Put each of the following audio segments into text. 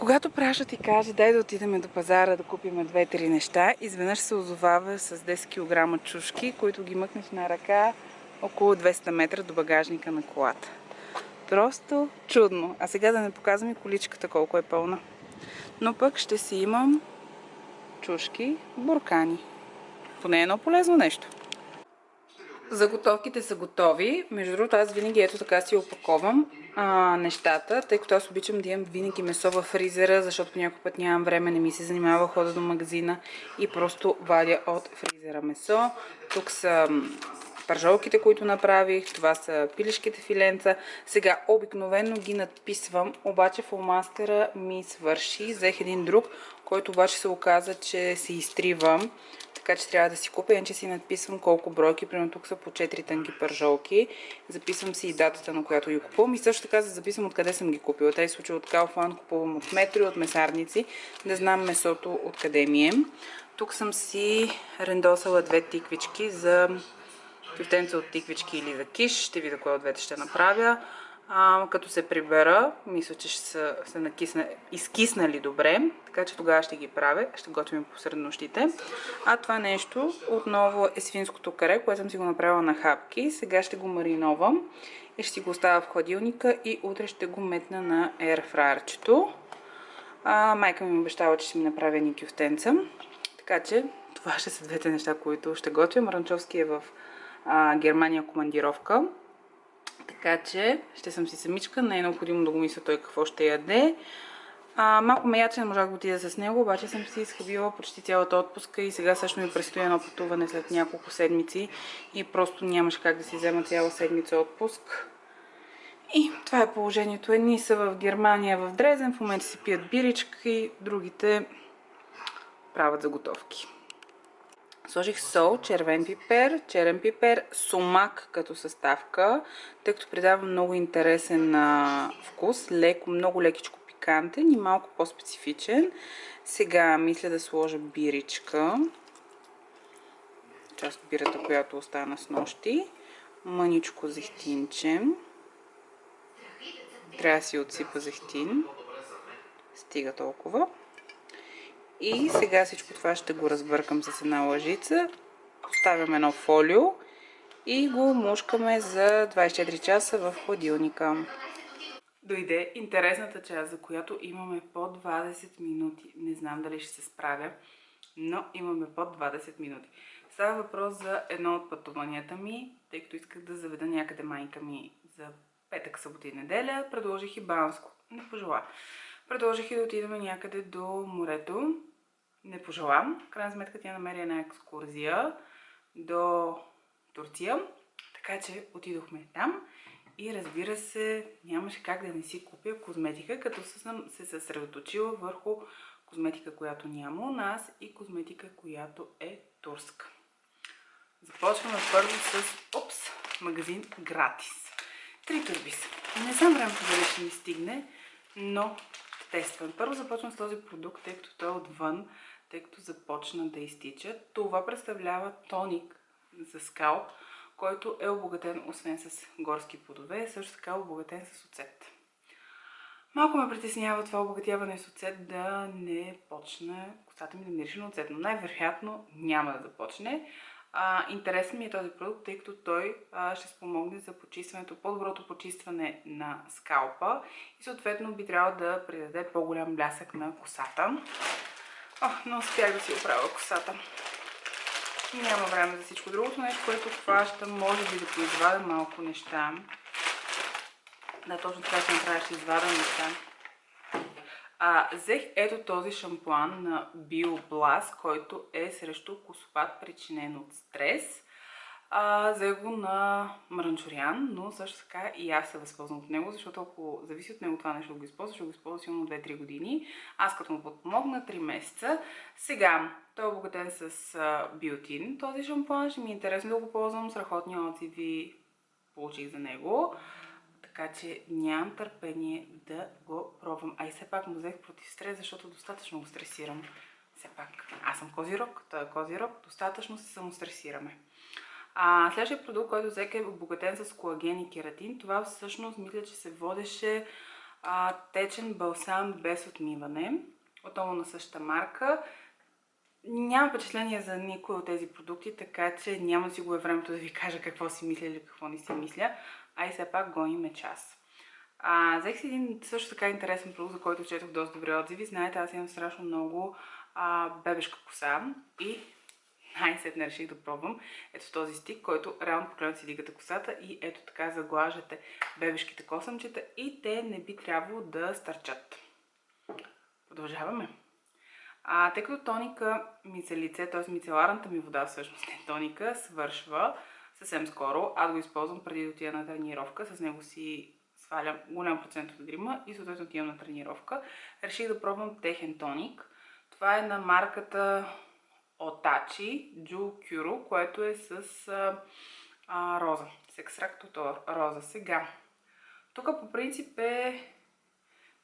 Когато Праша ти каже, дай да отидем до пазара да купим 2-3 неща, изведнъж се озовава с 10 кг чушки, които ги мъкнеш на ръка около 200 метра до багажника на колата. Просто чудно. А сега да не показвам и количката колко е пълна. Но пък ще си имам чушки, буркани. Поне едно полезно нещо. Заготовките са готови. Между другото, аз винаги ето така си опаковам нещата, тъй като аз обичам да имам винаги месо във фризера, защото по някой път нямам време, не ми се занимава хода до магазина и просто вадя от фризера месо. Тук са пържолките, които направих, това са пилешките филенца. Сега обикновено ги надписвам, обаче фломастера ми свърши. Взех един друг, който обаче се оказа, че се изтрива. Така че трябва да си купя, иначе си надписвам колко бройки, примерно тук са по 4 тънки пържолки. Записвам си и датата, на която ги купувам и също така записвам откъде съм ги купила. Тези случаи от Kaufland купувам от Метро и от месарници, да знам месото откъде ми е. Тук съм си рендосала 2 тиквички за кюфтенца от тиквички или за киш. Ще видя кое от двете ще направя. Като се прибера, мисля, че ще са изкиснали добре, така че тогава ще ги правя, ще готвим посред нощите. А това нещо отново е свинското каре, което съм си го направила на хапки. Сега ще го мариновам и ще си го оставя в хладилника и утре ще го метна на ерфрайерчето. Майка ми обещава, че ще ми направя ни кюфтенца. Така че това ще са двете неща, които ще готвя. Ранчовски е в Германия командировка. Така че ще съм си самичка, не е необходимо да го мисля той какво ще яде. Малко ме яче, не можах да отида с него, обаче съм си изхабила почти цялата отпуска и сега също ми предстои едно пътуване след няколко седмици и просто нямаше как да си взема цяла седмица отпуск. И това е положението. Едни са в Германия, в Дрезен, в момента си пият бирички, другите правят заготовки. Сложих сол, черен пипер, сумак като съставка, тъй като придава много интересен вкус, много лекичко пикантен и малко по-специфичен. Сега мисля да сложа биричка, част от бирата, която остана с нощи, мъничко зехтинче, трябва да си отсипа зехтин, стига толкова. И сега всичко това ще го разбъркам с една лъжица, поставям едно фолио и го мушкаме за 24 часа в хладилника. Дойде интересната част, за която имаме по 20 минути. Не знам дали ще се справя, но имаме по 20 минути. Става въпрос за едно от пътуванията ми, тъй като исках да заведа някъде майка ми за петък, събота и неделя. Предложих и Банско. Не пожела. Предложих и да отидем някъде до морето. Не пожелам. В крайна сметка тя намери една екскурзия до Турция. Така че отидохме там. И разбира се, нямаше как да не си купя козметика, като съм се съсредоточила върху козметика, която няма у нас и козметика, която е турска. Започваме първо с магазин Gratis. 3 турби са. Не знам времето дали ще ми стигне, но тествам. Първо започвам с този продукт, тъй като той е отвън, тъй като започна да изтича. Това представлява тоник за скалп, който е обогатен освен с горски плодове, също така е обогатен с оцет. Малко ме притеснява това обогатяване с оцет да не почне косата ми да мирише на оцет, но най-вероятно няма да започне. Интересен ми е този продукт, тъй като той ще спомогне за почистването, по-доброто почистване на скалпа и съответно би трябвало да придаде по-голям блясък на косата. Не успях да си оправя косата. Няма време за всичко. Другото нещо, което хващам, може би да поизвадя малко неща. Да, точно така ще направя, ще извадя неща. Взех ето този шампуан на BioBlast, който е срещу косопад, причинен от стрес. Взех го на Мранчурян, но също така и аз се възползвам от него, защото ако зависи от него това нещо да го използва, ще го използва силно 2-3 години. Аз като му подпомогна 3 месеца. Сега той е обогатен с биотин. Този шампуан ще ми е интересно да го ползвам, страхотни отзиви получих за него. Така че нямам търпение да го пробвам. И все пак му взех против стрес, защото достатъчно го стресирам. Все пак, аз съм козирог, той е козирог, достатъчно се самостресираме. Следващия продукт, който взех е обогатен с колаген и кератин. Това всъщност мисля, че се водеше Течен балсам без отмиване. Отново на същата марка. Нямам впечатление за никой от тези продукти, така че няма да си губя времето да ви кажа какво си мисля или какво не си мисля. А и все пак гоним час. Взех си един също така интересен продукт, за който четох доста добри отзиви. Знаете, аз имам страшно много бебешка коса и най-сетне реших да пробвам ето този стик, който реално погледно си дигате косата и ето така заглаждате бебешките косъмчета и те не би трябвало да стърчат. Продължаваме. Тъй като тоника ми за лице, т.е. мицеларната ми вода всъщност не тоника, свършва съвсем скоро. Аз го използвам преди да отида на тренировка. С него си свалям голям процент от грима и съответно отивам на тренировка. Реших да пробвам техен тоник. Това е на марката Otachi Jewel Cure, което е с роза. С екстракт от роза. Сега, тук по принцип е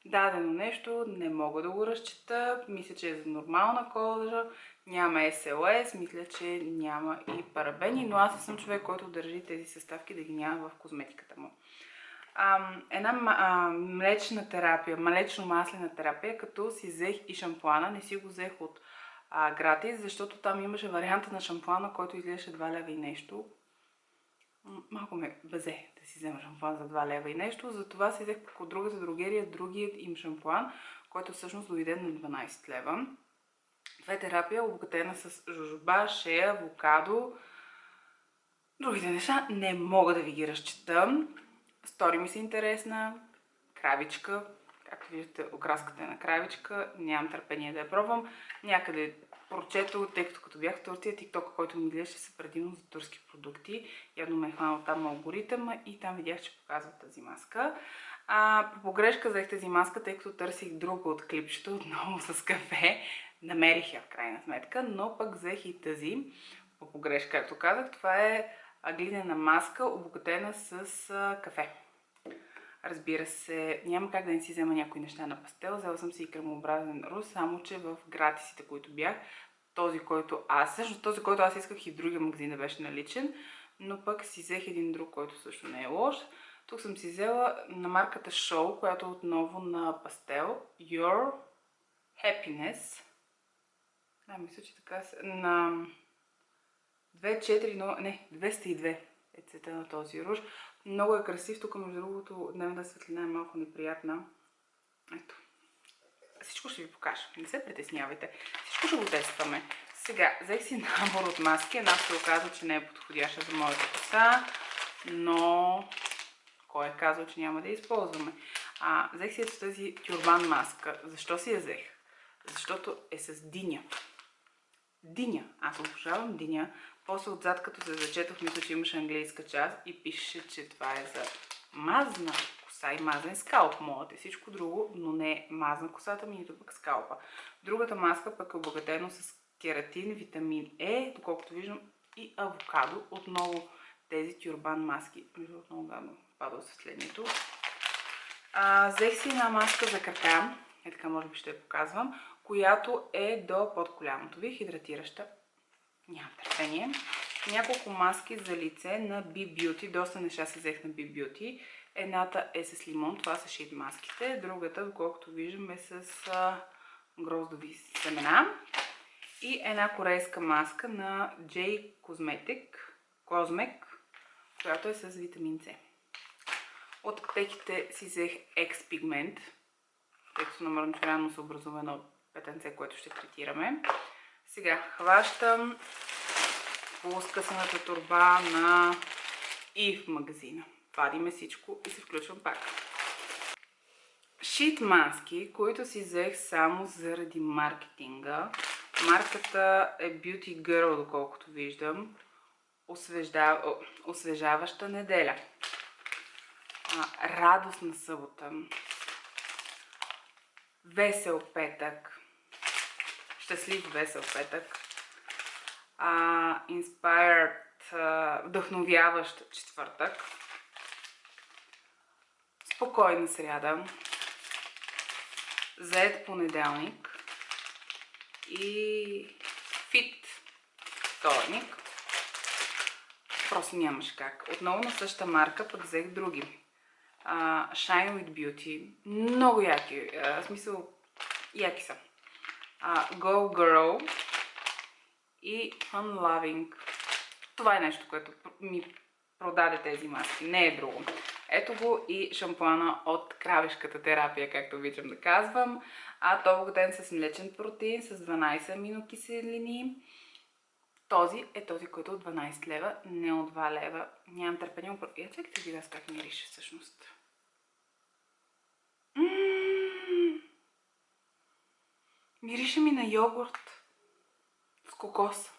дадено нещо, не мога да го разчета, мисля, че е за нормална кожа, няма SLS, мисля, че няма и парабени, но аз не съм човек, който държи тези съставки да ги няма в козметиката му. Една млечна терапия, млечно-маслена терапия, като си взех и шампуана, не си го взех от гратис, защото там имаше варианта на шампуана, който изглеждаше 2 лева и нещо. Малко ме везе да си взема шампуан за 2 лева и нещо, затова си взех от другата дрогерия другият им шампуан, който всъщност дойде на 12 лева. Това е терапия, обогатена с жожоба, шея, авокадо. Другите неща не мога да ви ги разчета. Стори ми се интересна. Кравичка. Както виждате, окраската е на кравичка. Нямам търпение да я пробвам. Някъде прочето, тъй като бях в Турция, TikTok, който ми гледаше са предимно за турски продукти. Явно ме е хванал там алгоритъма и там видях, че показва тази маска. По погрешка взех тази маска, тъй като търсих друга от клипчето, отново с кафе. Намерих я в крайна сметка, но пък взех и тази. По погрешка, както казах, това е глинена маска, обогатена с кафе. Разбира се, няма как да не си взема някои неща на пастел. Взела съм си и кремообразен руж, само че в гратисите, които бях, този, който аз исках и в другия магазин да беше наличен, но пък си взех един друг, който също не е лош. Тук съм си взела на марката Show, която е отново на пастел, Your Happiness. Да, мисля, че така на 202 е цвета на този руж. Много е красив. Тук, между другото, дневната светлина е малко неприятна. Ето. Всичко ще ви покажа. Не се притеснявайте. Всичко ще го тестваме. Сега, взех си набор от маски. Една се оказа, че не е подходяща за моята коса, но кой е казал, че няма да я използваме? Взех си ето тази тюрбан маска. Защо си я взех? Защото е с диня. Диня. Аз обожавам диня. После отзад, като се зачетох, мисля, че имаше английска част и пише, че това е за мазна коса и мазен скалп. Моят е всичко друго, но не е мазна косата ми, нито пък скалпа. Другата маска пък е обогатено с кератин, витамин Е, доколкото виждам, и авокадо. Отново тези тюрбан маски. Между много гадно пада осветлението. Взех си една маска за крака, така може би ще я показвам, която е до под коляното ви, хидратираща. Нямам търпение. Няколко маски за лице на Be Beauty. Доста неща се взех на Be Beauty. Едната е с лимон, това са шит маските. Другата, доколкото виждам, е с гроздови семена. И една корейска маска на J Cosmec, която е с витамин С. От аптеките си взех X-пигмент, тъй като намерено, че рано се образува едно петънце, което ще третираме. Сега хващам полускъсаната торба на Eve магазина. Вадиме всичко и се включвам пак. Шит маски, които си взех само заради маркетинга. Марката е Beauty Girl, доколкото виждам. Освежаваща неделя. Радостна събота. Весел петък. Щастлив весел петък. Inspired, вдъхновяващ четвъртък. Спокойна сряда. Зает понеделник. И фит вторник. Просто нямаше как. Отново на същата марка, пък взех други. Shine with Beauty. Много яки. В смисъл, яки са. Go Girl и Fun Loving. Това е нещо, което ми продаде тези маски. Не е друго. Ето го и шампуана от кравешката терапия, както обичам да казвам. Той е обогатен с млечен протеин, с 12 аминокиселини. Този е този, който е от 12 лева, не от 2 лева. Нямам търпение. Чакайте ви аз как мирише всъщност. Мирише ми на йогурт с кокос.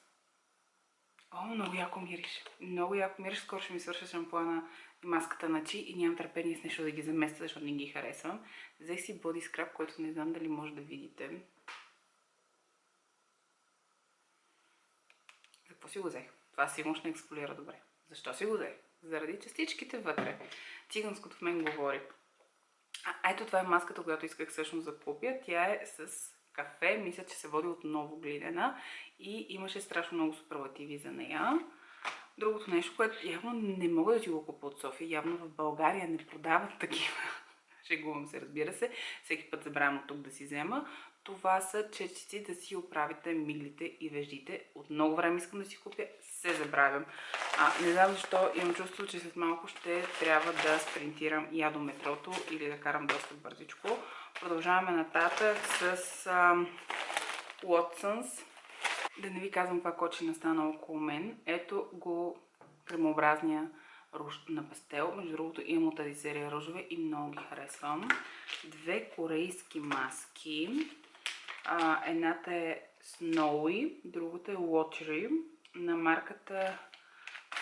Много яко мирише. Много яко мирише. Скоро ще ми свърша шампуана и маската на Чи и нямам търпение с нещо да ги заместя, защото не ги харесвам. Взех си Body Scrub, който не знам дали може да видите. За какво си го взех? Това сигурно ще не ексфолира добре. Защо си го взех? Заради частичките вътре. Циганското в мен говори. Ето това е маската, която исках всъщност да купя. Тя е с кафе. Мисля, че се води отново глинена и имаше страшно много суперлативи за нея. Другото нещо, което явно не мога да си го купя от София, явно в България не продават такива. Шегувам се, разбира се. Всеки път забравям от тук да си взема. Това са чечици да си оправите миглите и веждите. От много време искам да си купя, се забравям. Не знам защо, имам чувство, че след малко ще трябва да спринтирам я до метрото или да карам доста бързичко. Продължаваме нататък с Watsons. Да не ви казвам каква кочина стана около мен. Ето го кремообразния руж на пастел. Между другото имам от тази серия ружове и много ги харесвам. Две корейски маски. Едната е Snowy, другата е Watery на марката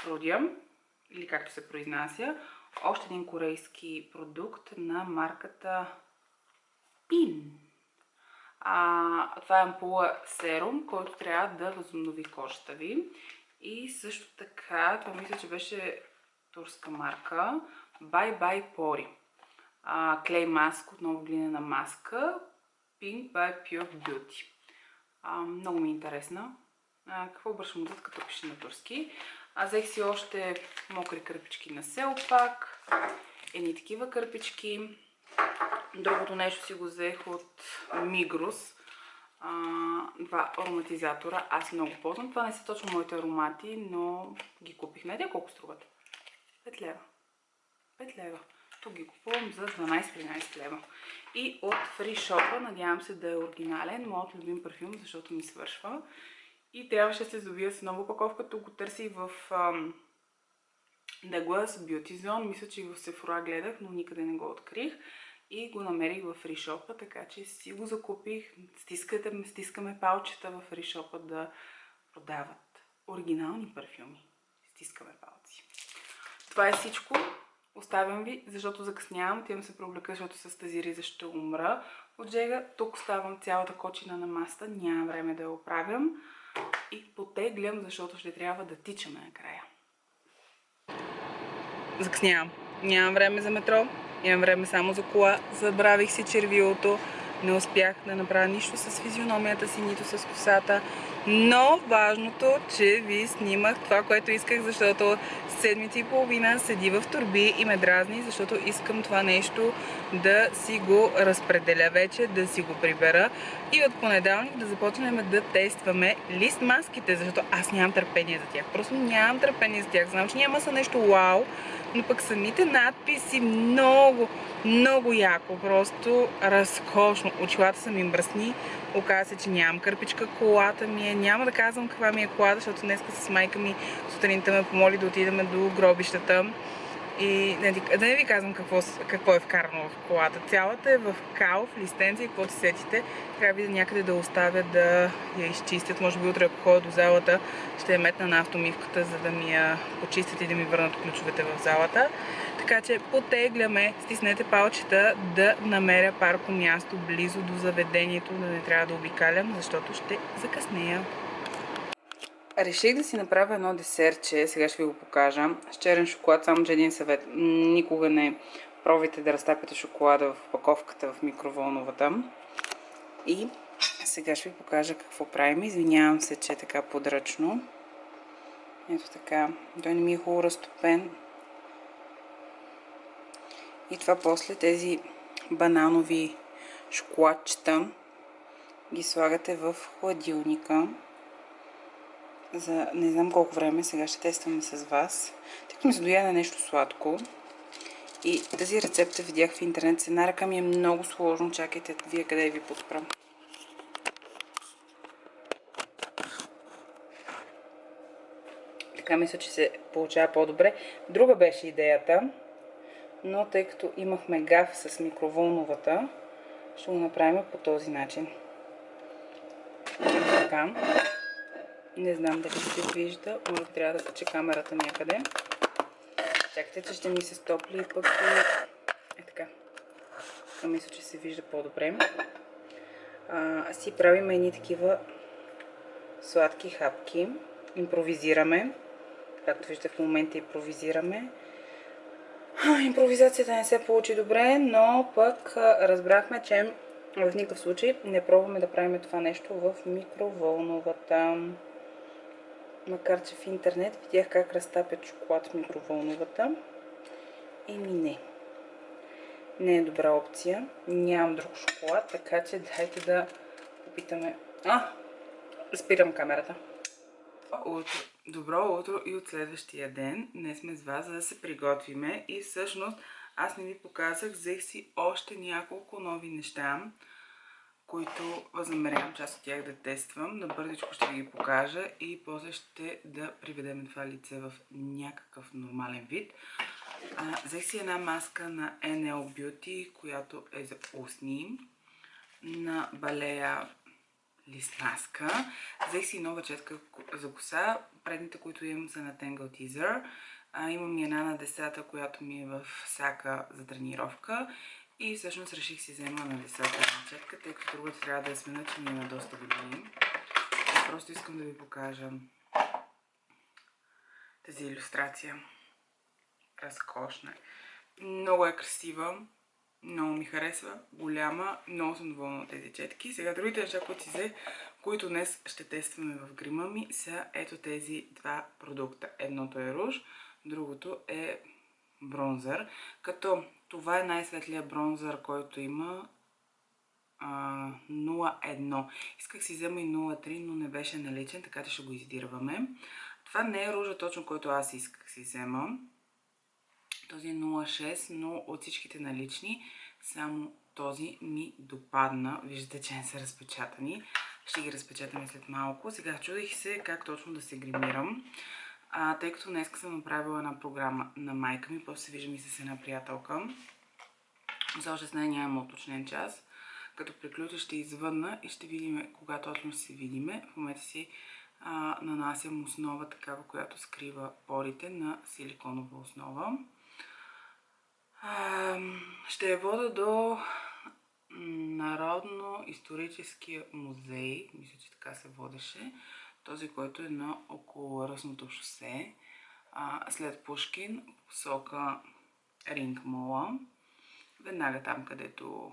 Rodium, или както се произнася. Още един корейски продукт на марката Pin. Това е ампула серум, който трябва да възобнови кожата ви. И също така, това мисля, че беше турска марка, Bye Bye Pori. Клей маск, отново глинена маска, Pink by Pure Beauty. Много ми е интересна. Какво обръщам отзад, като пише на турски. Взех си още мокри кърпички на Селпак. Едни такива кърпички. Другото нещо си го взех от Migros. Два ароматизатора. Аз много ползвам. Това не са точно моите аромати, но ги купих. Знаете колко струват? 5 лева. 5 лева. Тук ги купувам за 12-13 лева. И от Free Shop, надявам се да е оригинален, моят любим парфюм, защото ми свършва. И трябваше да се здобия с нова упаковка. Тук го търсих в Douglas Beauty Zone. Мисля, че и в Sephora гледах, но никъде не го открих. И го намерих в Free Shop, така че си го закупих. Стискаме палчета в Free Shop да продават оригинални парфюми. Стискаме палци. Това е всичко. Оставям ви, защото закъснявам. Отивам се преоблека, защото с тази риза ще умра от жега. Тук оставам цялата кочина на масата. Няма време да я оправям. И потеглям, защото ще трябва да тичаме накрая. Закъснявам. Нямам време за метро. Имам време само за кола. Забравих си червилото. Не успях да направя нищо с физиономията си, нито с косата. Но важното, че ви снимах това, което исках, защото седмица и половина седи в торби и ме дразни, защото искам това нещо да си го разпределя вече, да си го прибера и от понеделник да започнем да тестваме лист маските, защото аз нямам търпение за тях. Просто нямам търпение за тях. Знам, че няма са нещо вау, но пък самите надписи много яко, просто разкошно. Очилата са ми мръсни, оказа се, че нямам кърпичка, колата ми е. Няма да казвам каква ми е колата, защото днеска с майка ми сутринта ме помоли да отидем до гробищата. И да не ви казвам какво е вкарано в колата. Цялата е в кал, в листенца и какво ти сетите. Трябва да някъде да оставя да я изчистят. Може би утре, ако ходя до залата, ще я метна на автомивката, за да ми я почистят и да ми върнат ключовете в залата. Така че потегляме, стиснете палчета да намеря парко място близо до заведението, да не трябва да обикалям, защото ще закъснея. Реших да си направя едно десерче, сега ще ви го покажа, с черен шоколад, само че един съвет. Никога не пробвайте да разтапяте шоколада в опаковката в микроволновата. И сега ще ви покажа какво правим. Извинявам се, че е така подръчно. Ето така. Той не ми е хубаво разтопен. И това после тези бананови шоколадчета ги слагате в хладилника за не знам колко време. Сега ще тестваме с вас. Тъй като ми се дояде нещо сладко. И тази рецепта видях в интернет. С една ръка ми е много сложно. Чакайте, вие къде ви подпрам. Така мисля, че се получава по-добре. Друга беше идеята, но тъй като имахме гаф с микровълновата, ще го направим по този начин. Така. Не знам дали се вижда. Може би трябва да кача камерата някъде. Чакайте, че ще ми се стопли и пък е така. Така мисля, че се вижда по-добре. Си правим едни такива сладки хапки. Импровизираме. Както виждате, в момента импровизираме. Импровизацията не се получи добре, но пък разбрахме, че в никакъв случай не пробваме да правим това нещо в микровълновата. Макар че в интернет видях как разтапят шоколад в микровълновата. Не е добра опция. Нямам друг шоколад, така че дайте да опитаме. Спирам камерата. Добро утро и от следващия ден. Днес сме с вас, за да се приготвиме. И всъщност аз не ви показах, взех си още няколко нови неща, които възнамерявам част от тях да тествам. Набързичко ще ви ги покажа и после ще да приведем това лице в някакъв нормален вид. Взех си една маска на NL Beauty, която е за устни, на Балея лист маска. Взех си нова четка за коса. Предните, които имам, са на Tangle Teaser. Имам и една на 10-та, която ми е в сака за тренировка. И всъщност реших си взема на 10-та четка, тъй като другата трябва да я смена, че ми има доста години. Просто искам да ви покажа тази илюстрация. Разкошна е. Много е красива. Много ми харесва. Голяма. Много съм доволна от тези четки. Сега другите неща, които си взех, които днес ще тестваме в грима ми, са ето тези два продукта. Едното е руж, другото е бронзър. Като това е най-светлия бронзър, който има 0,1. Исках си взема и 0,3, но не беше наличен, така че ще го издирваме. Това не е ружа точно, който аз исках си взема. Този е 0,6, но от всичките налични само този ми допадна. Виждате, че не са разпечатани. Ще ги разпечатаме след малко. Сега чудих се как точно да се гримирам. Тъй като днес съм направила една програма на майка ми, после се виждам и с една приятелка. За още с нея нямам уточнен час. Като приключа ще извънна и ще видим кога точно ще се видиме. В момента си нанасям основа такава, която скрива порите на силиконова основа. Ще я вода до Народно-историческия музей, мисля, че така се водеше, този, който е на Околовръстното шосе, след Пушкин, посока Ринг мола, веднага там, където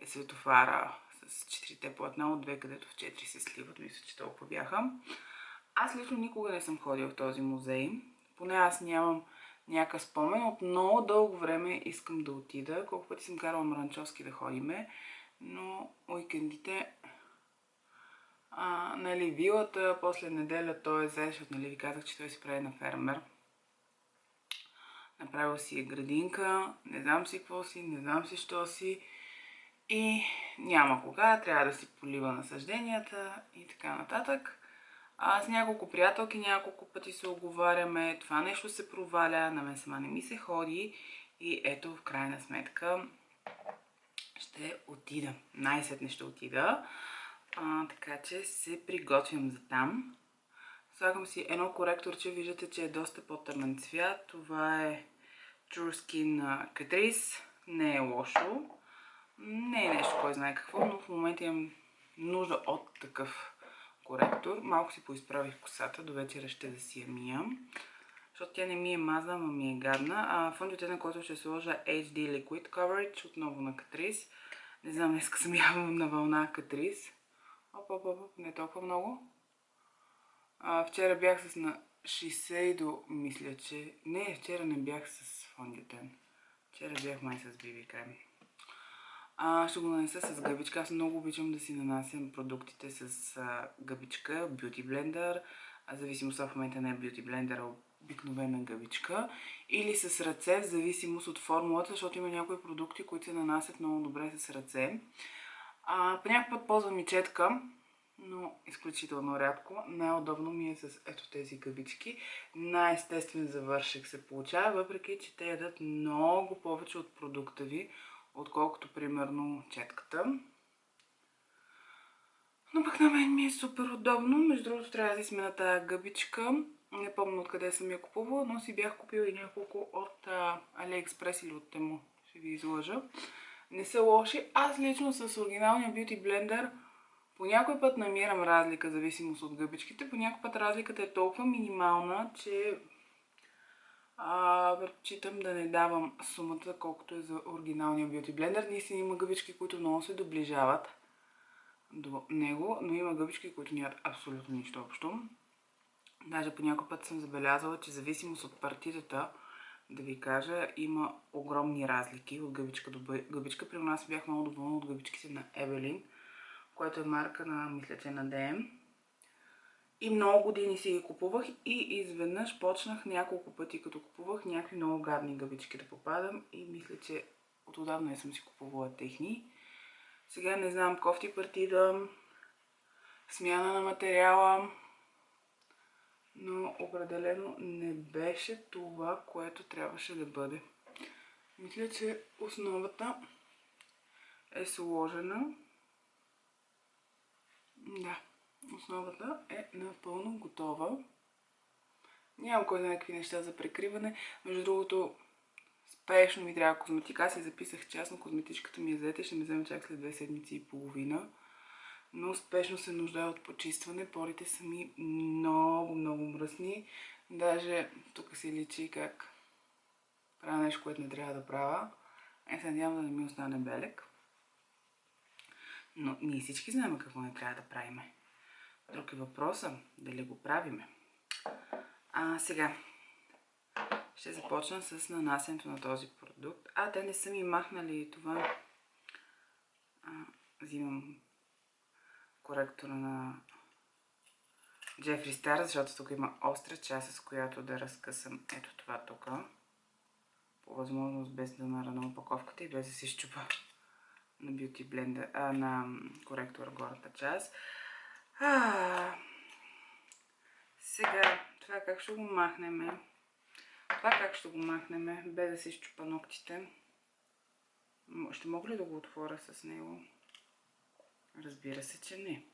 е светофара с 4-те платна, от 2, където в 4 се сливат, мисля, че толкова бяха. Аз лично никога не съм ходила в този музей, поне аз нямам някакъв спомен. От много дълго време искам да отида. Колко пъти съм карала Мранчовски да ходиме, но уикендите, нали, вилата, после неделя той е зае, защото нали ви казах, че той си прави на фермер. Направил си е градинка, не знам си какво си, не знам си що си и няма кога, трябва да си полива насъжденията и така нататък. С няколко приятелки няколко пъти се оговаряме, това нещо се проваля, на мен сама не ми се ходи и ето в крайна сметка ще отида. Най-сетне ще отида, така че се приготвям за там. Слагам си едно коректорче, виждате, че е доста по-тъмен цвят. Това е True Skin Catrice, не е лошо, не е нещо кой знае какво, но в момента имам нужда от такъв коректор. Малко си поизправих косата, до вечера ще да си я мия, защото тя не ми е мазна, ама ми е гадна. Фондите, на който ще сложа HD Liquid Coverage, отново на Catrice. Не знам, днеска съм явно на вълна Catrice. Не толкова много. Вчера бях с на 60 до, мисля, че... Не, вчера не бях с фондитен. Вчера бях май с BB крем. Ще го нанеса с гъбичка. Аз много обичам да си нанасям продуктите с гъбичка, бюти блендър. Зависимост в момента не е бюти блендър, а обикновена гъбичка. Или с ръце, в зависимост от формулата, защото има някои продукти, които се нанасят много добре с ръце. По някакъв път ползвам и четка, но изключително рядко. Най-удобно ми е с ето тези гъбички. Най-естествен завършек се получава, въпреки че те ядат много повече от продукта ви, отколкото примерно четката. Но пък на мен ми е супер удобно. Между другото трябва да сме на тази гъбичка. Не помня откъде съм я купувала, но си бях купила и няколко от AliExpress или от Temu. Ще ви изложа. Не са лоши. Аз лично с оригиналния Beauty Blender по някой път намирам разлика, зависимост от гъбичките. По някой път разликата е толкова минимална, че предпочитам да не давам сумата, колкото е за оригиналния Beauty Blender. Наистина има гъбички, които много се доближават до него, но има гъбички, които нямат абсолютно нищо общо. Даже по някой път съм забелязала, че зависимост от партитата, да ви кажа, има огромни разлики от гъбичка до гъбичка. При нас бях много доволна от гъбичките на Evelyn, което е марка на, мисля, че на DM. И много години си ги купувах и изведнъж почнах няколко пъти, като купувах някакви много гадни гъбички да попадам и мисля, че отдавна не съм си купувала техни. Сега не знам, кофти партида, смяна на материала, но определено не беше това, което трябваше да бъде. Мисля, че основата е сложена. Да, основата е напълно готова. Нямам кой знае какви неща за прикриване. Между другото, спешно ми трябва козметика. Аз си записах частно, козметичката ми е заета, ще ме вземе чак след 2 седмици и половина. Но спешно се нуждае от почистване. Порите са ми много мръсни. Даже тук се личи как правя нещо, което не трябва да правя. Се надявам да не ми остане белек. Но ние всички знаем какво не трябва да правим. Друг е въпросът дали го правиме. Сега ще започна с нанасянето на този продукт. Те не са ми махнали това. Взимам коректора на Jeffree Star, защото тук има остра част, с която да разкъсам ето това тук. По възможност без да нара на опаковката и без да се изчупа на Beauty Blender, на коректора горната част. Сега, това как ще го махнем? Без да се изчупа ногтите? Ще мога ли да го отворя с него? Разбира се, че не.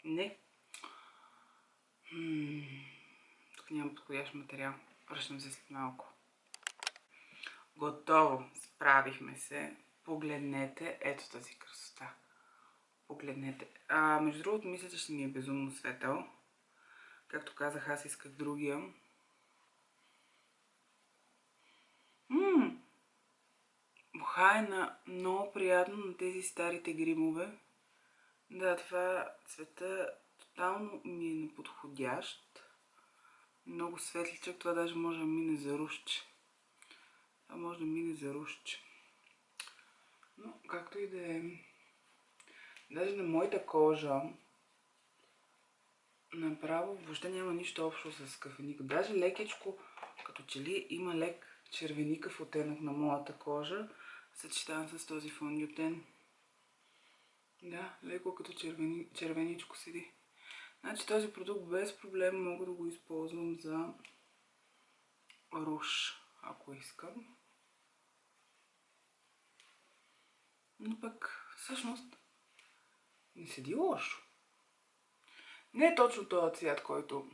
Не. Тук няма подходящ материал. Връщам се след малко. Готово. Справихме се. Погледнете ето тази красота. Погледнете. Между другото, мисля, че ще ми е безумно светъл. Както казах, аз исках другия. Муха е много приятно на тези старите гримове. Да, това цвета тотално ми е неподходящ. Много светличък, това даже може да мине за рушче. Но както и да е. Даже на моята кожа направо въобще няма нищо общо с кафеника. Даже лекичко, като че ли има лек червеникъв оттенък на моята кожа, съчетан с този фондютен. Да, леко като червеничко седи. Значи този продукт без проблем мога да го използвам за руш, ако искам. Но пък всъщност не седи лошо. Не е точно този цвят, който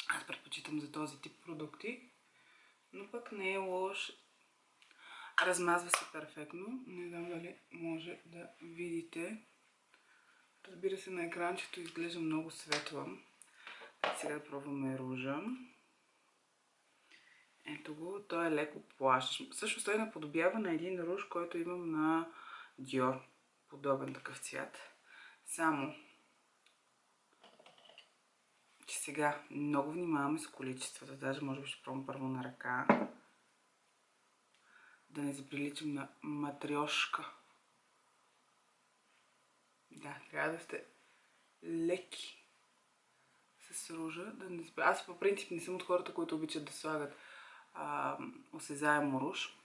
аз предпочитам за този тип продукти, но пък не е лош. Размазва се перфектно. Не знам дали може да видите. Разбира се, на екранчето изглежда много светла. Сега пробваме ружа. Ето го, той е леко плащ. Също той наподобява на един руж, който имам на Dior. Подобен такъв цвят. Само че сега много внимаваме с количествата. Даже може би ще пробвам първо на ръка. да не заприличам на матрешка. Да, трябва да сте леки с ружа. Да не... Аз по принцип не съм от хората, които обичат да слагат осезаемо руж,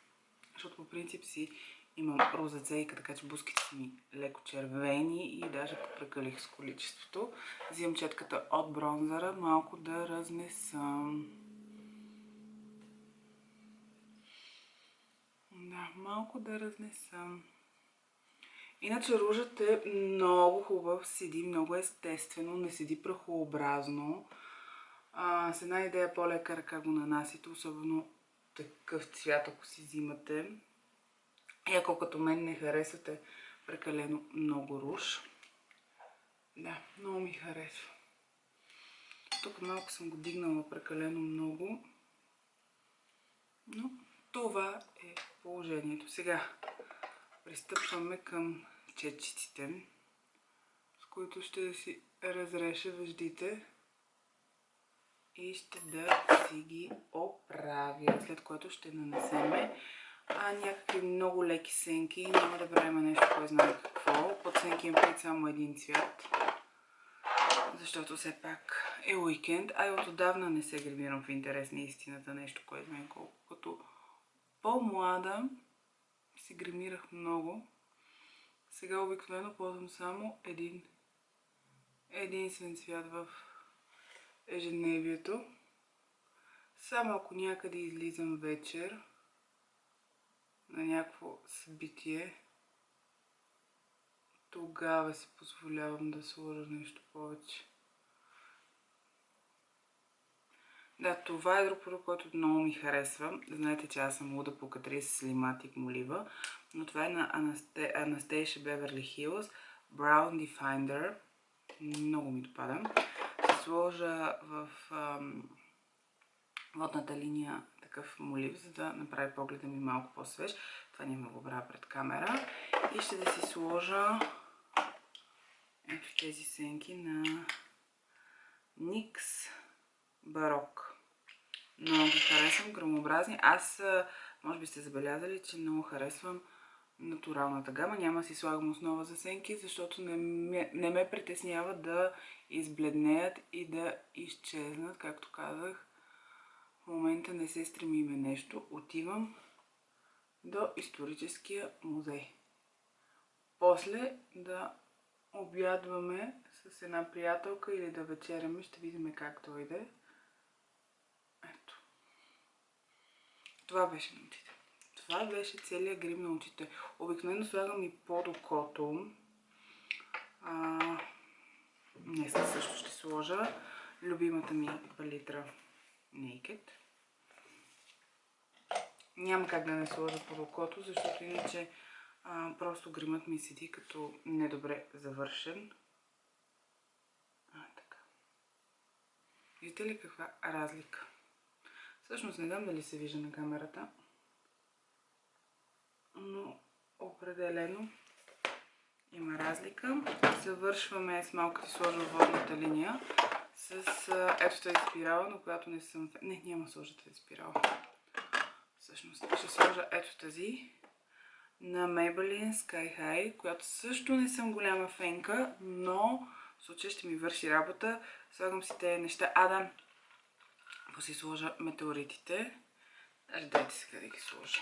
защото по принцип си имам розацейка, така че бузките са ми леко червени и даже попрекалих с количеството. Взимам четката от бронзъра, малко да разнесам. Да, малко да разнесам. Иначе ружът е много хубав, седи много естествено, не седи прахообразно. С една идея по-лека ръка го нанасите, особено такъв цвят, ако си взимате. И ако като мен не харесвате прекалено много руж. Да, много ми харесва. Тук малко съм го дигнала прекалено много. Но това е положението. Сега пристъпваме към четчиците, с които ще си разреша веждите и ще да си ги оправя, след което ще нанесем някакви много леки сенки. Няма да правим нещо, кой знае какво. Под сенки имам пред само един цвят, защото все пак е уикенд, а и от отдавна не се гримирам в интерес на истината, нещо, кой знае колко. Като по-млада си гримирах много. Сега обикновено ползвам само единствен цвят в ежедневието. Само ако някъде излизам вечер на някакво събитие, тогава си позволявам да сложа нещо повече. Да, това е друг продукт, който много ми харесва. Знаете, че аз съм луда по Catrice Slimatic молива, но това е на Anastasia Beverly Hills Brow Definer. Много ми допада. Ще сложа в водната линия такъв молив, за да направи погледа ми малко по-свеж. Това няма го правя пред камера. И ще да си сложа ето тези сенки на NYX Барок. Много ги харесвам, грамообразни. Аз, може би сте забелязали, че много харесвам натуралната гама. Няма да си слагам основа за сенки, защото не ме притеснява да избледнеят и да изчезнат. Както казах, в момента не се стремиме нещо. Отивам до историческия музей. После да обядваме с една приятелка или да вечеряме. Ще видим как дойде. Ето. Това беше на очите. Това беше целият грим на очите. Обикновено слагам и под окото. Днес също ще сложа любимата ми палитра Naked. Няма как да не сложа под окото, защото иначе просто гримът ми седи като недобре завършен. Така. Виждате ли каква разлика? Всъщност не знам дали се вижда на камерата, но определено има разлика. Завършваме с малко да сложа водната линия с ето тази спирала, на която не съм... Не, няма да сложа тази спирала. Всъщност ще сложа ето тази на Maybelline Sky High, която също не съм голяма фенка, но в случая ще ми върши работа. Слагам си тези неща. Да, ако си сложа метеоритите. Дайте сега да ги сложа.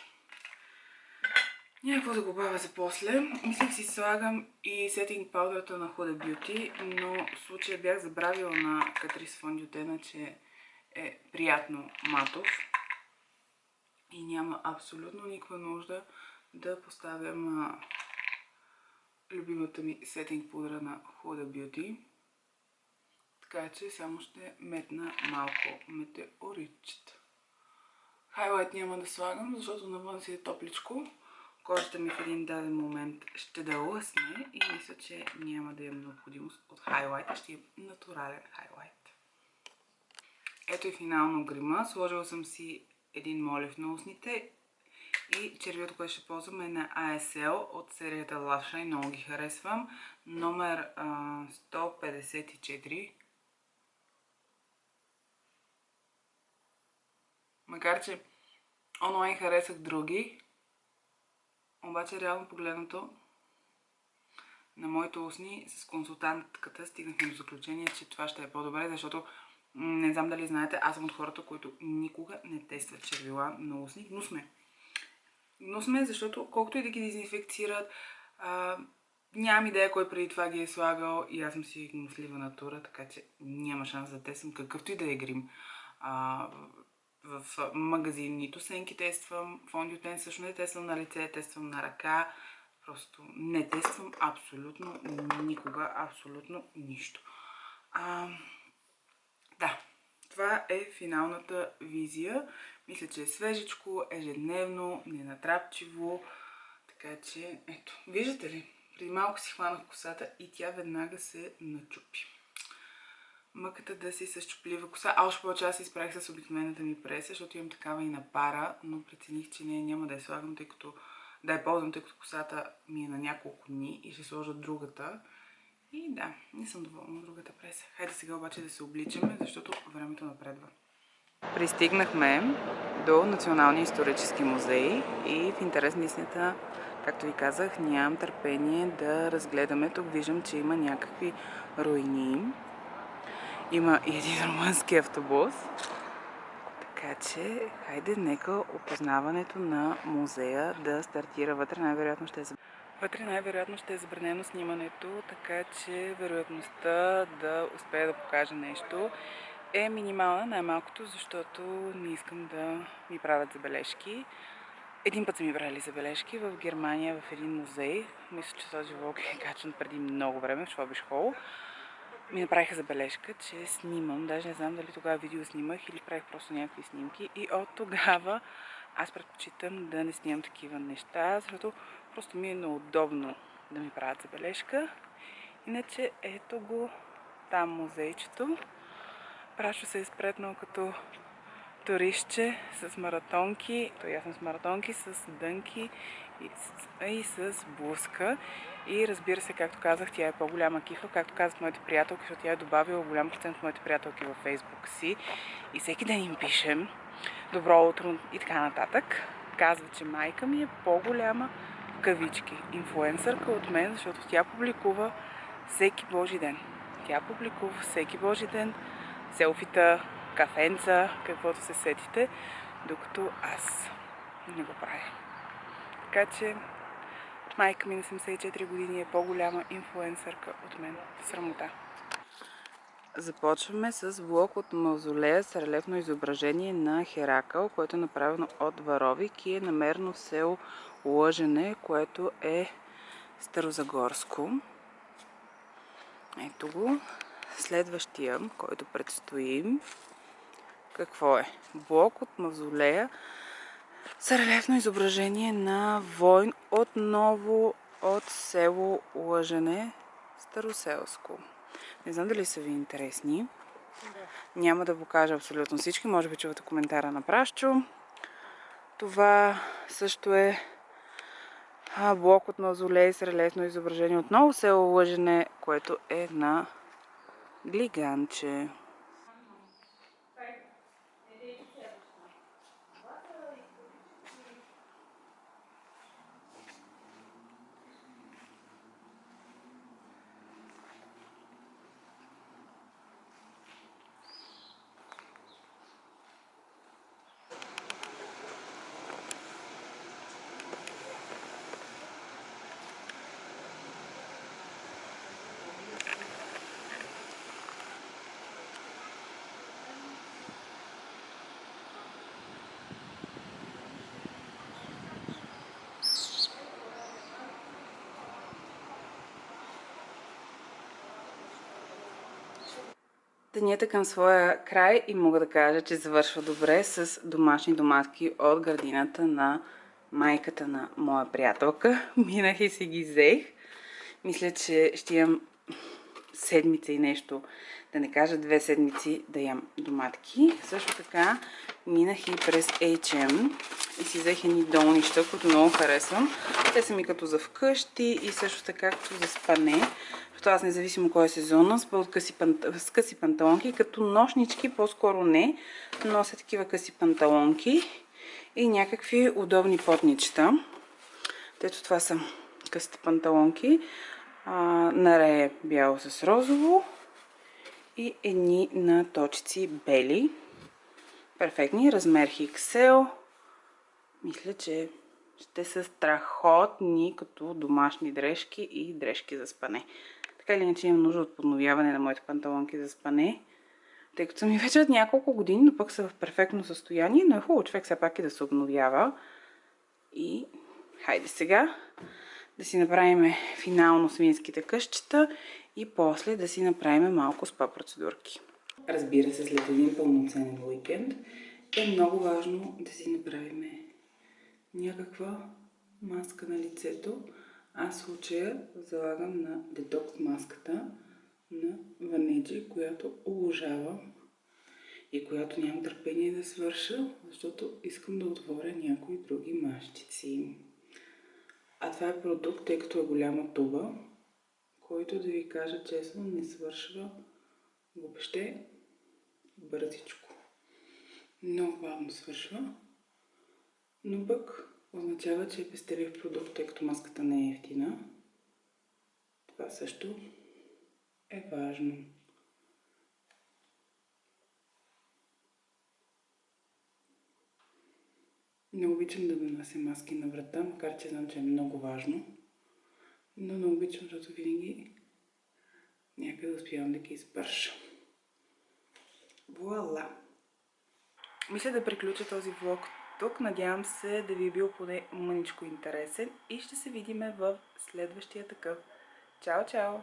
Някакво да го бавя за после. Мислих си слагам и сетинг паудрата на Huda Beauty, но в случая бях забравила на Catrice Fondue, че е приятно матов и няма абсолютно никаква нужда да поставям любимата ми сетинг пудра на Huda Beauty. Така че само ще метна малко метеоритчета. Хайлайт няма да слагам, защото навън си е топличко. Кожата ми в един даден момент ще да лъсне и мисля, че няма да имам необходимост от хайлайт. Ще имам натурален хайлайт. Ето и финално грима. Сложила съм си един молив на устните и червилото, което ще ползвам е на ASL от серията Love Shine. Много ги харесвам. Номер 154. Макар че онлайн харесах други, Обаче реално погледнато на моите устни с консултантката стигнахме до заключение, че това ще е по-добре, защото не знам дали знаете, аз съм от хората, които никога не тестват червила на устни. Гнусно е, защото колкото и да ги дезинфекцират, нямам идея кой преди това ги е слагал и аз съм си гнуслива натура, така че няма шанс да тествам какъвто и да е грим. В магазин нито сенки тествам, фондиотен също не тествам на лице, тествам на ръка. Просто не тествам абсолютно никога, абсолютно нищо. Да, това е финалната визия. Мисля, че е свежичко, ежедневно, ненатрапчиво. Така че, ето, виждате ли? Преди малко си хванах косата и тя веднага се начупи. Мъката да си с чуплива коса. А още повече аз се изправих с обикновената ми преса, защото имам такава и на пара, но прецених, че няма да я слагам, тъй като да я ползвам, тъй като косата ми е на няколко дни и ще сложа другата. И да, не съм доволна от другата преса. Хайде сега обаче да се обличаме, защото времето напредва. Пристигнахме до Националния исторически музей и в интерес на истината, както ви казах, нямам търпение да разгледаме. Тук виждам, че има някакви руини. Има и един румънски автобус. Така че, хайде, нека опознаването на музея да стартира. Вътре най-вероятно ще е забранено снимането, така че вероятността да успея да покажа нещо е минимална, най-малкото, защото не искам да ми правят забележки. Един път са ми брали забележки в Германия в един музей. Мисля, че този влог е качен преди много време в Швабиш Хол. Ми направиха забележка, че снимам. Даже не знам дали тогава видео снимах или правих просто някакви снимки. И от тогава аз предпочитам да не снимам такива неща, защото просто ми е неудобно да ми правят забележка. Иначе ето го там музейчето. Прашо се е спретнал като туристче с маратонки. Той аз съм с маратонки, с дънки и с блузка. И разбира се, както казах, тя е по-голяма кифа. Както казах моите приятелки, защото тя е добавила голям процент от моите приятелки във Фейсбук си. И всеки ден им пишем добро утро и така нататък. Казва, че майка ми е по-голяма в кавички инфлуенсърка от мен, защото тя публикува всеки божи ден. Тя публикува всеки божи ден селфита, кафенца, каквото се сетите, докато аз не го правя. Така че майка ми на 74 години е по-голяма инфлуенсърка от мен. Срамота. Започваме с блок от мавзолея с релефно изображение на Херакъл, което е направено от Варовик и е намерено в село Лъжене, което е старозагорско. Ето го. Следващия, който предстои, какво е? Блок от мавзолея с релефно изображение на войн, отново от село Лъжене, Староселско. Не знам дали са ви интересни. Няма да покажа абсолютно всички. Може би чувате коментара на Прашчо. Това също е блок от мавзолей с релефно изображение. Отново село Лъжене, което е на Глиганче. Денят е към своя край и мога да кажа, че завършва добре с домашни доматки от градината на майката на моя приятелка. Минах и си ги взех. Мисля, че ще имам седмица и нещо, да не кажа 2 седмици да ям доматки. Също така минах и през H&M и си взех едни долнища, които много харесвам. Те са ми като за вкъщи и също така като за спане. Защото аз независимо кой е сезона, с къси панталонки, като нощнички по-скоро не, нося такива къси панталонки и някакви удобни потничета. Ето това са късите панталонки. Нарее бяло с розово и едни на точици бели. Перфектни, размер XL. Мисля, че ще са страхотни като домашни дрежки и дрежки за спане. Така или иначе имам нужда от подновяване на моите панталонки за спане, тъй като са ми вече от няколко години, но пък са в перфектно състояние, но е хубаво човек все пак и да се обновява. И хайде сега да си направим финално свинските къщчета и после да си направим малко спа процедурки. Разбира се, след един пълноценен уикенд е много важно да си направим някаква маска на лицето. Аз в случая залагам на детокс маската на Ванеджи, която обожавам и която нямам търпение да свърша, защото искам да отворя някои други масчици. А това е продукт, тъй като е голяма туба, който, да ви кажа честно, не свършва въобще бързичко. Много бавно свършва, но пък означава, че е пестелив продукт, тъй като маската не е евтина. Това също е важно. Не обичам да нанася маски на врата, макар че знам, че е много важно. Но не обичам, защото винаги някъде успявам да ги избърша. Вуала! Мисля да приключа този влог тук. Надявам се да ви е бил поне мъничко интересен и ще се видим в следващия такъв. Чао, чао!